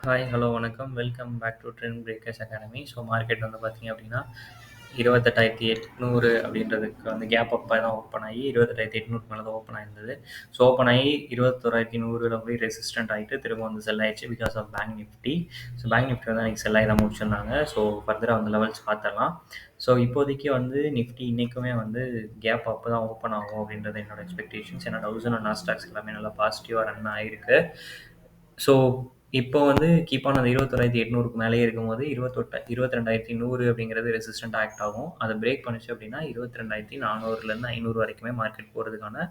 Hi, hello, வணக்கம். Welcome back to Trend Breakers Academy. So market வந்து பார்த்தீங்க அப்படின்னா 28,800 அப்படின்றதுக்கு வந்து கேப் அப்போ தான் ஓப்பன் ஆகி 28,800 மேலே தான் ஓப்பன் ஆயிருந்தது. ஸோ ஓப்பன் ஆகி 21,100 போய் ரெசிஸ்டன்ட் ஆகிட்டு திரும்ப வந்து செல் ஆயிடுச்சு because of bank Nifty. So bank Nifty வந்து அன்றைக்கி செல் ஆகி தான் முடிச்சிருந்தாங்க. ஸோ ஃபர்தராக வந்து லெவல்ஸ் பார்த்துடலாம். ஸோ இப்போதைக்கு வந்து நிஃப்டி இன்றைக்குமே வந்து கேப் அப்போ தான் ஓப்பன் ஆகும் அப்படின்றது என்னோட எக்ஸ்பெக்டேஷன்ஸ். ஏன்னா டவுசன் அண்ட் நாஸ்டாக்ஸ் எல்லாமே நல்லா பாசிட்டிவாக ரன் ஆகிருக்கு. ஸோ இப்போ வந்து கீப் ஆன் அந்த 21,800க்கு மேலேயே இருக்கும்போது 22,100 அப்படிங்கிறது ரெசிஸ்டன்ட் ஆக்ட் ஆகும். அதை பிரேக் பண்ணுச்சு அப்படின்னா 22,400லேருந்து 500 வரைக்குமே மார்க்கெட் போகிறதுக்கான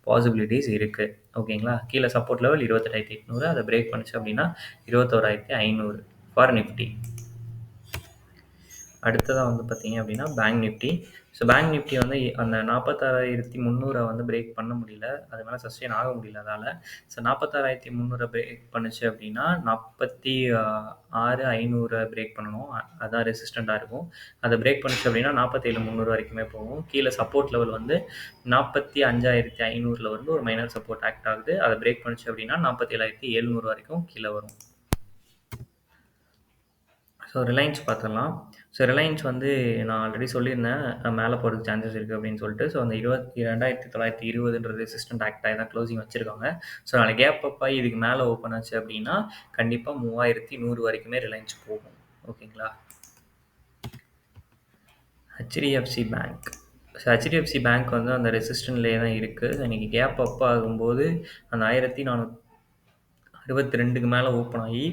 பாசிபிலிட்டிஸ் இருக்குது. ஓகேங்களா? கீழே சப்போர்ட் லெவல் 28,800, அதை பிரேக் பண்ணுச்சு அப்படின்னா 21,500 ஃபார் நிஃப்டி. அடுத்ததாக வந்து பார்த்தீங்க அப்படின்னா bank Nifty. So bank Nifty வந்து அந்த 46,300 வந்து பிரேக் பண்ண முடியல. அது மேலே சஸ்டெயின் ஆக முடியல அதால். ஸோ 46,300 பிரேக் பண்ணுச்சு அப்படின்னா 46,500 பிரேக் பண்ணணும். அதான் ரெசிஸ்டண்ட்டாக இருக்கும். அதை பிரேக் பண்ணுச்சு அப்படின்னா 47,300 வரைக்குமே போகும். கீழே சப்போர்ட் லெவல் வந்து 45,500 வந்து ஒரு மைனர் சப்போர்ட் ஆக்ட் ஆகுது. அதை பிரேக் பண்ணுச்சு அப்படின்னா 47,700 வரைக்கும் கீழே வரும். ஸோ ரிலையன்ஸ் பார்த்துடலாம். ஸோ ரிலையன்ஸ் வந்து நான் ஆல்ரெடி சொல்லியிருந்தேன் மேலே போகிறதுக்கு சான்சஸ் இருக்குது அப்படின்னு சொல்லிட்டு. ஸோ அந்த 22,920 ரெசிஸ்டன்ட் ஆக்ட் ஆகி தான் க்ளோசிங் வச்சுருக்காங்க. ஸோ நாளைக்கு கேப் அப் ஆகி இதுக்கு மேலே ஓப்பன் ஆச்சு அப்படின்னா கண்டிப்பாக 3,100 வரைக்குமே ரிலையன்ஸ் போகும். ஓகேங்களா? HDFC bank. So HDFC bank வந்து அந்த ரெசிஸ்டன்ட்லேயே தான் இருக்குது. இன்றைக்கி கேப் அப் ஆகும்போது அந்த 1,462க்கு மேலே ஓப்பன் ஆகி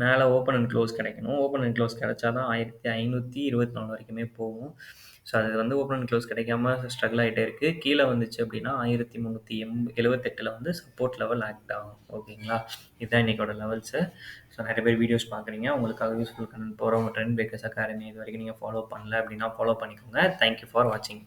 மேலே ஓப்பன் அண்ட் க்ளோஸ் கிடைக்கணும். ஓப்பன் அண்ட் க்ளோஸ் கிடைச்சா தான் 1,524 வரைக்குமே போகும். ஸோ அது வந்து ஓப்பன் அண்ட் க்ளோஸ் கிடைக்காம ஸ்ட்ரகிள் ஆகிட்டே இருக்குது. கீழே வந்துச்சு அப்படின்னா 1,378 வந்து சப்போர்ட் லெவல் ஆக்ட் ஆகும். ஓகேங்களா? இதுதான் இன்றைக்கோட லெவல்ஸு. ஸோ நிறைய பேர் வீடியோஸ் பார்க்குறீங்க. உங்களுக்காக யூஸ்ஃபுல் கண்டென்ட் போகிறவங்க ட்ரெண்ட் பிரேக்கர்ஸ் அகாடமி இது வரைக்கும் நீங்கள் ஃபாலோ பண்ணல அப்படின்னா ஃபாலோ பண்ணிக்கோங்க. தேங்க்யூ ஃபார் வாட்சிங்.